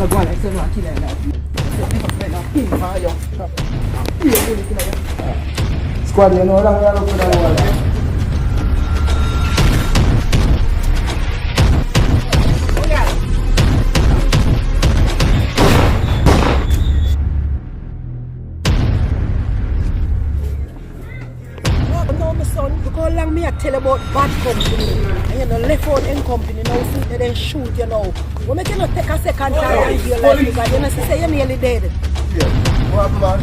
go on, like, so no, kill her now. Squad, you know, long we are looking at the wall. Look how long me I tell about bad company and you know left out in company now see they then shoot you know. We make you not take a second time and your life because you know say you're nearly dead. Yeah. What man?